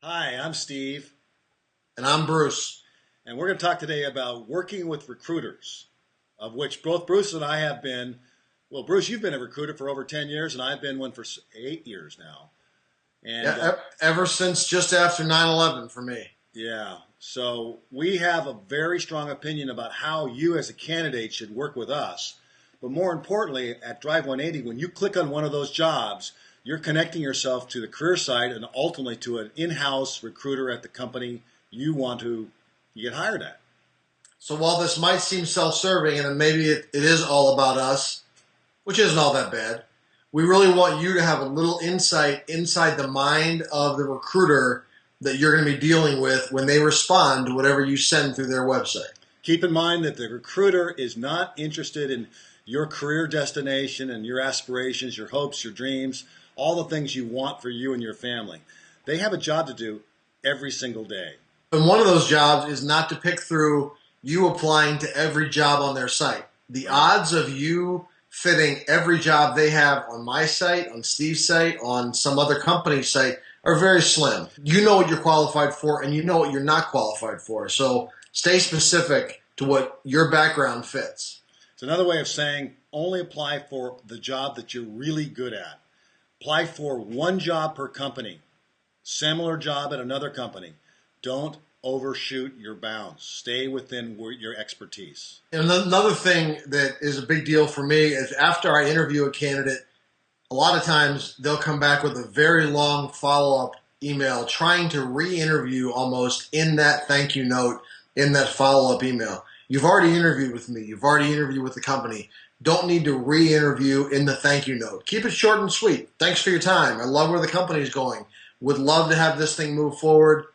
Hi, I'm Steve, And I'm Bruce. and we're going to talk today about working with recruiters, of which both Bruce and I have been. Well, Bruce, you've been a recruiter for over 10 years, and I've been one for 8 years now. And Yeah, ever since just after 9/11 for me. yeah, so we have a very strong opinion about how you as a candidate should work with us. But more importantly, at Drive 180, when you click on one of those jobs, you're connecting yourself to the career site and ultimately to an in-house recruiter at the company you want to get hired at. So while this might seem self-serving and maybe it is all about us, which isn't all that bad, we really want you to have a little insight inside the mind of the recruiter that you're going to be dealing with when they respond to whatever you send through their website. Keep in mind that the recruiter is not interested in your career destination and your aspirations, your hopes, your dreams, all the things you want for you and your family. They have a job to do every single day. And one of those jobs is not to pick through you applying to every job on their site. The odds of you fitting every job they have on my site, on Steve's site, on some other company's site are very slim. You know what you're qualified for and you know what you're not qualified for. So stay specific to what your background fits. It's another way of saying only apply for the job that you're really good at. Apply for one job per company. Similar job at another company. Don't overshoot your bounds. Stay within your expertise. And another thing that is a big deal for me is after I interview a candidate, a lot of times they'll come back with a very long follow-up email trying to re-interview almost in that thank you note, in that follow-up email. You've already interviewed with me. You've already interviewed with the company. Don't need to re-interview in the thank you note. Keep it short and sweet. Thanks for your time. I love where the company's going. Would love to have this thing move forward.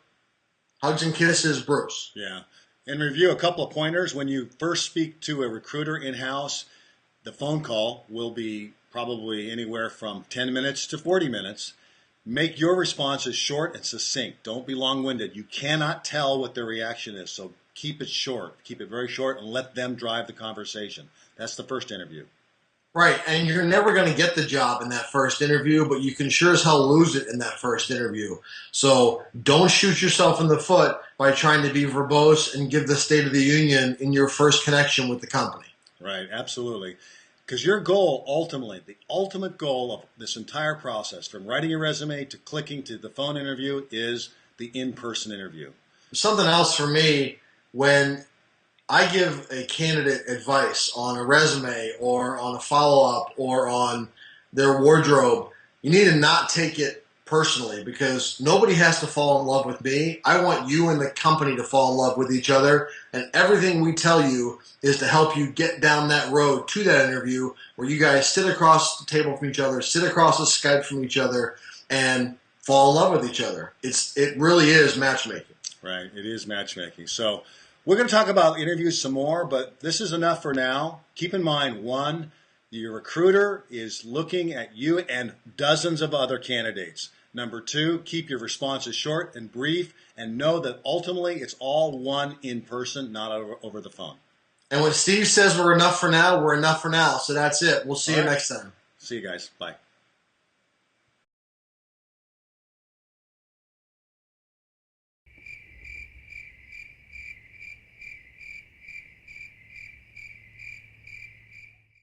Hugs and kisses, Bruce. Yeah. And review a couple of pointers. When you first speak to a recruiter in-house, the phone call will be probably anywhere from 10 minutes to 40 minutes. Make your responses short and succinct. Don't be long-winded. You cannot tell what their reaction is, so keep it short. Keep it very short and let them drive the conversation. That's the first interview. Right, and you're never going to get the job in that first interview, but you can sure as hell lose it in that first interview. So don't shoot yourself in the foot by trying to be verbose and give the State of the Union in your first connection with the company. Right, absolutely. Because your goal, ultimately, the ultimate goal of this entire process, from writing your resume to clicking to the phone interview, is the in-person interview. Something else for me, when I give a candidate advice on a resume or on a follow-up or on their wardrobe, you need to not take it personally because nobody has to fall in love with me. I want you and the company to fall in love with each other, and everything we tell you is to help you get down that road to that interview where you guys sit across the table from each other, sit across the Skype from each other, and fall in love with each other. It really is matchmaking. Right, it is matchmaking. So we're going to talk about interviews some more, but this is enough for now. Keep in mind, one, your recruiter is looking at you and dozens of other candidates. Number two, keep your responses short and brief, and know that ultimately it's all one in person, not over the phone. And when Steve says we're enough for now, we're enough for now. So that's it. We'll see you next time. See you guys. Bye.